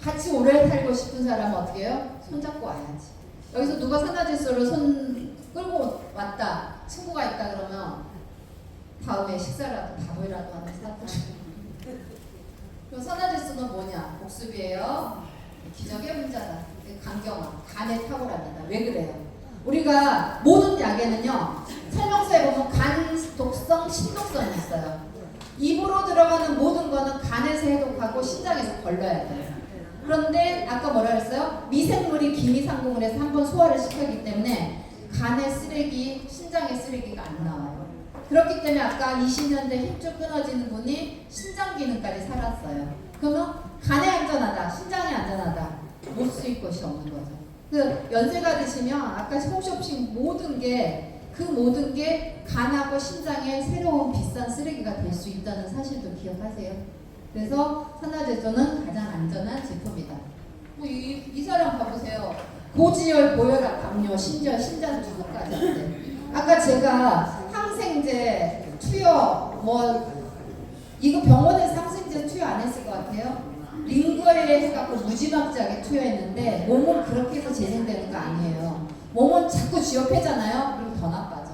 같이 오래 살고 싶은 사람은 어떻게 해요? 손잡고 와야지. 여기서 누가 산화질소를 손 끌고 왔다. 친구가 있다 그러면 다음에 식사라도 밥이라도 하나 사다. 그럼 산화질소는 뭐냐? 복습이에요. 기적의 문자다. 강경화, 간에 탁월합니다. 왜 그래요? 우리가 모든 약에는요. 설명서에 보면 간 독성, 신독성이 있어요. 입으로 들어가는 모든 거는 간에서 해독하고 신장에서 걸러야 돼요. 그런데 아까 뭐라 그랬어요? 미생물이 기미상궁을 해서 한번 소화를 시켰기 때문에 간의 쓰레기, 신장의 쓰레기가 안 나와요. 그렇기 때문에 아까 20년대 힘줄 끊어지는 분이 신장 기능까지 살았어요. 그러면 간에 안전하다, 신장에 안전하다, 못 쓰일 것이 없는 거죠. 그 연세가 드시면 아까 홈쇼핑 모든 게 간하고 신장에 새로운 비싼 쓰레기가 될 수 있다는 사실도 기억하세요. 그래서 산화제조는 가장 안전한 제품이다. 이 사람 봐보세요. 고지혈, 고혈압, 당뇨, 심지어 신장 투석까지 하는데 아까 제가 항생제, 투여 이거 병원에서 항생제 투여 안 했을 것 같아요. 링거에 해갖고 무지막지하게 투여했는데 몸은 그렇게 해서 재생되는 거 아니에요. 몸은 자꾸 쥐업해잖아요. 그럼 더 나빠져.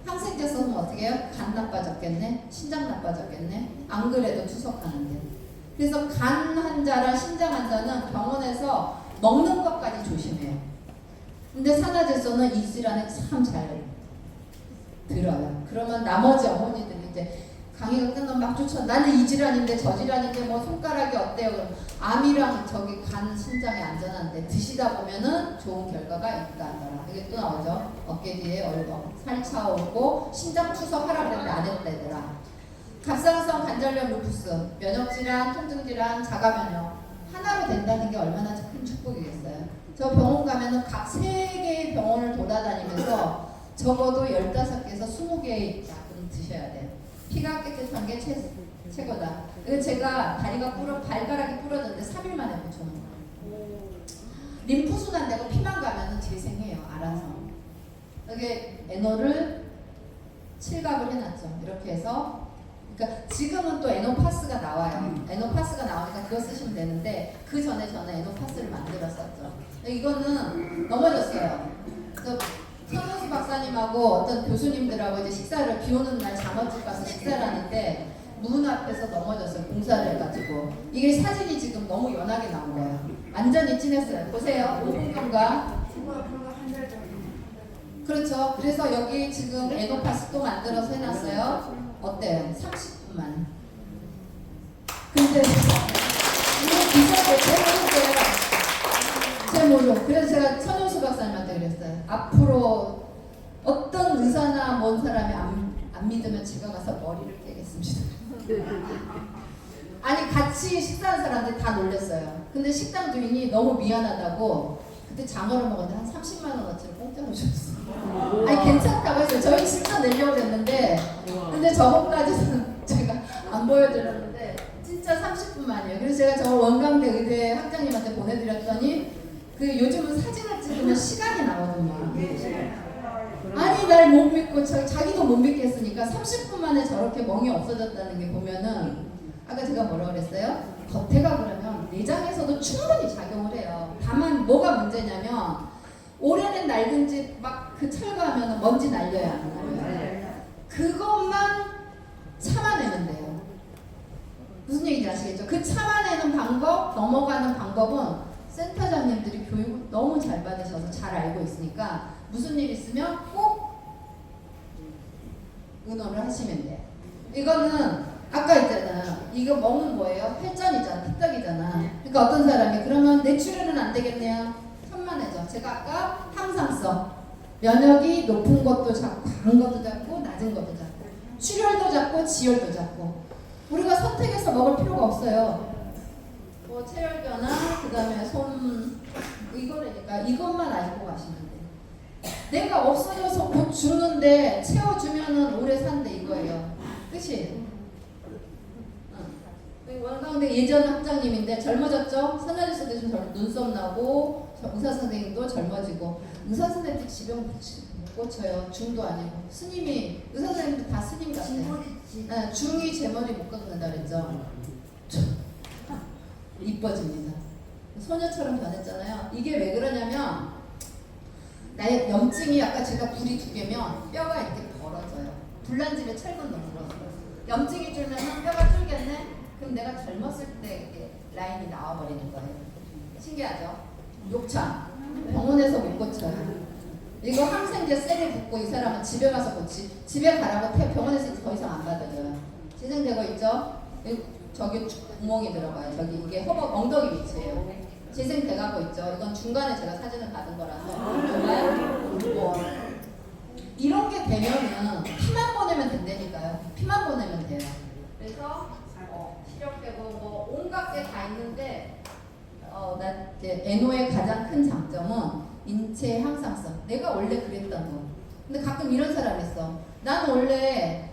항생제 써면 어떻게 해요? 간 나빠졌겠네? 신장 나빠졌겠네? 안 그래도 투석하는데. 그래서 간 환자랑 신장 환자는 병원에서 먹는 것까지 조심해요. 근데 산화제소는 이 질환에 참 잘 들어요. 그러면 나머지 어머니들이 이제 강의가 끝나면 막 쫓아. 나는 이 질환인데 저 질환인데 뭐 손가락이 어때요? 그럼 암이랑 저기 간 신장이 안전한데 드시다 보면은 좋은 결과가 있다 하더라. 이게 또 나오죠. 어깨 뒤에 얼렁, 살 차오르고 신장 투석하라 그랬는데 안 했다더라. 갑상선 관절염 루푸스, 면역질환, 통증질환, 자가면역 하나로 된다는 게 얼마나 큰 축복이겠어요. 저 병원 가면은 각 3개의 병원을 돌아다니면서 적어도 15개에서 20개의 약은 드셔야 돼요. 피가 깨끗한 게 최고다. 그래서 제가 다리가 발가락이 부러졌는데 3일 만에 고쳐놓은 거예요. 림프순환 되고 피만 가면은 재생해요. 알아서. 여기 에노를 칠갑을 해놨죠. 이렇게 해서 그러니까 지금은 또 에노파스가 나와요. 에노파스가 나오니까 그거 쓰시면 되는데 그 전에 저는 에노파스를 만들었었죠. 이거는 넘어졌어요. 서명수 박사님하고 어떤 교수님들하고 이제 식사를 비 오는 날 잠옷집 가서 식사를 하는데 문 앞에서 넘어졌어요. 공사를 해가지고 이게 사진이 지금 너무 연하게 나온 거예요. 완전히 진했어요. 보세요. 5분경과 그렇죠. 그래서 여기 지금 에노파스 또 만들어서 해놨어요. 어때요? 30분만. 근데 이거 비싸게 해놓을게요. 제 모르. 그래서 제가 천효수 박사님한테 그랬어요. 앞으로 어떤 의사나 뭔 사람이 안 믿으면 제가 가서 머리를 깨겠습니다. 아니 같이 식사한 사람들 다 놀랬어요. 근데 식당 주인이 너무 미안하다고 그때 장어를 먹었는데 한 30만 원어치를 공짜로 줬어. 아니 괜찮다고 했어요. 저희 진짜 내려고 했는데 근데 저거까지는 제가 안 보여드렸는데 진짜 30분 만이에요. 그래서 제가 저 원광대 의대 학장님한테 보내드렸더니 그 요즘은 사진을 찍으면 시간이 나오더만. 아니 날 못 믿고 자기도 못 믿겠으니까 30분 만에 저렇게 멍이 없어졌다는 게 보면은 아까 제가 뭐라고 그랬어요? 겉에가 그러면 내장에서도 충분히 작용을 해요. 다만 뭐가 문제냐면 오래된 낡은 집 막 그 철거하면 먼지 날려야 안 날려요. 그것만 참아내면 돼요. 무슨 얘기인지 아시겠죠? 그 참아내는 방법, 넘어가는 방법은 센터장님들이 교육을 너무 잘 받으셔서 잘 알고 있으니까 무슨 일 있으면 꼭 의논을 하시면 돼요. 이거는 아까 있잖아요. 이거 먹는 거예요. 혈전이잖아. 피떡이잖아. 그러니까 어떤 사람이 그러면 뇌출혈은 안 되겠네요. 천만에죠. 제가 아까 항상성. 면역이 높은 것도 작고 작은 것도 작고 낮은 것도 작고 출혈도 작고 지혈도 작고 우리가 선택해서 먹을 필요가 없어요. 뭐 체열 변화, 그 다음에 손 이거라니까 이것만 알고 가시면 돼요. 내가 없어져서 곧 죽는데 채워주면은 오래 산대 이거예요. 끝이. 원광대 예전 학장님인데 젊어졌죠? 산하리스도 좀 눈썹 나고 의사 선생님도 젊어지고 의사 선생님도 지병 못 고쳐요. 중도 아니고 스님이 의사 선생님도 다 스님 같아요. 네, 중이 제 머리 못 깎는다 그랬죠. 이뻐집니다. 소녀처럼 변했잖아요. 이게 왜 그러냐면 나의 염증이 아까 제가 불이 2개면 뼈가 이렇게 벌어져요. 불난집에 철근 넣어서 염증이 줄면 뼈가 줄겠네? 그럼 내가 젊었을 때 이렇게 라인이 나와버리는 거예요. 신기하죠? 욕창 병원에서 못 고쳐요. 이거 항생제 셀이 붙고 이 사람은 집에 가서 고치. 집에 가라고 병원에서 더 이상 안 받아줘요. 재생되고 있죠? 저기 구멍이 들어가요. 저기 이게 허벅 엉덩이 위치예요. 재생돼가고 있죠. 이건 중간에 제가 사진을 받은 거라서 정말 이런 게 되면은 피만 보내면 된다니까요. 피만 보내면 돼요. 그래서 시력되고 뭐 온갖 게 다 있는데 나 이제 에노의 가장 큰 장점은 인체 향상성. 내가 원래 그랬던 거. 근데 가끔 이런 사람 있어. 나는 원래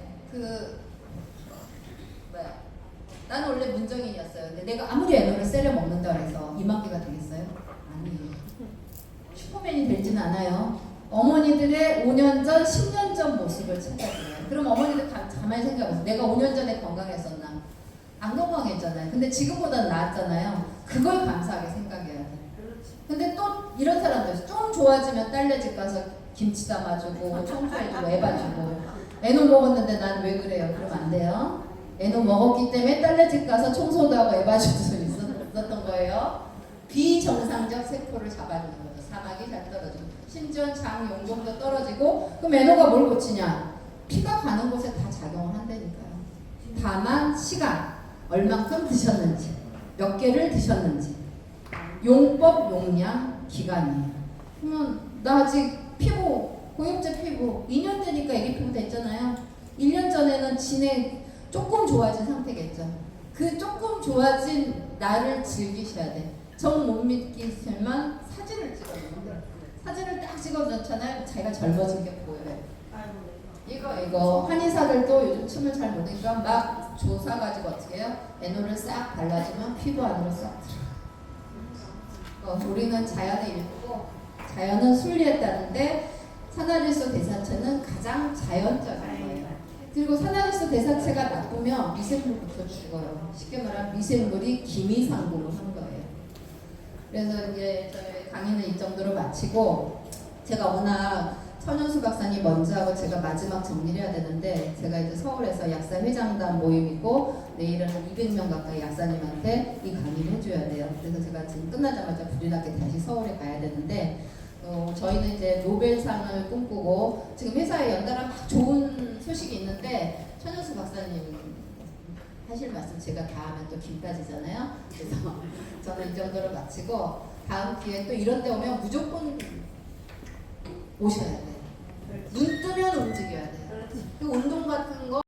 나는 원래 문정인이었어요. 근데 내가 아무리 에너를 세려 먹는다 해서 2만 개가 되겠어요? 아니에요. 슈퍼맨이 되지는 않아요. 어머니들의 5년 전, 10년 전 모습을 찾아줘요. 그럼 어머니들 가만히 생각해보세요. 내가 5년 전에 건강했었나? 안 건강했잖아요. 근데 지금보다는 나았잖아요. 그걸 감사하게 생각해야 돼. 근데 또 이런 사람도 있어. 좀 좋아지면 딸네 집 가서 김치 담아주고 청소해주고 애봐주고 에노 먹었는데 난 왜 그래요? 그러면 안 돼요. 애도 먹었기 때문에 딸네 집 가서 청소도 하고 애봐줄 수 있었던 거예요. 비정상적 세포를 잡아주는 거죠. 사막이 잘 떨어지고 심지어 장 용종도 떨어지고 그럼 애도가 뭘 고치냐? 피가 가는 곳에 다 작용을 한다니까요. 다만 시간, 얼만큼 드셨는지, 몇 개를 드셨는지 용법, 용량, 기간이에요. 그러면 나 아직 피부, 고엽제 피부 2년 되니까 애기 피부 됐잖아요. 1년 전에는 진행 조금 좋아진 상태겠죠. 그 조금 좋아진 나를 즐기셔야 돼. 정 못 믿기지만 사진을 찍어요. 사진을 딱 찍어놓잖아요. 자기가 젊어진 게 보여요. 이거 한의사들도 요즘 춤을 잘 모르니까 막 조사가지고 어떻게 해요? 에노를 싹 발라주면 피부 안으로 싹 들어가요. 우리는 자연의 일부고 자연은 순리했다는데 산화질소 대사체는 가장 자연적인 거예요. 그리고 산화질소 대사체가 나쁘면 미생물부터 죽어요. 쉽게 말하면 미생물이 기미상고를 한 거예요. 그래서 이제 저희 강의는 이 정도로 마치고 제가 워낙 천연수 박사님 먼저 하고 제가 마지막 정리를 해야 되는데 제가 이제 서울에서 약사 회장단 모임이고 내일은 200명 가까이 약사님한테 이 강의를 해줘야 돼요. 그래서 제가 지금 끝나자마자 불이나게 다시 서울에 가야 되는데 저희는 이제 노벨상을 꿈꾸고 지금 회사에 연달아 막 좋은 소식이 있는데 천연수 박사님 하실 말씀 제가 다 하면 또 길 빠지잖아요. 그래서 저는 이 정도로 마치고 다음 기회에 또 이런 데 오면 무조건 오셔야 돼요.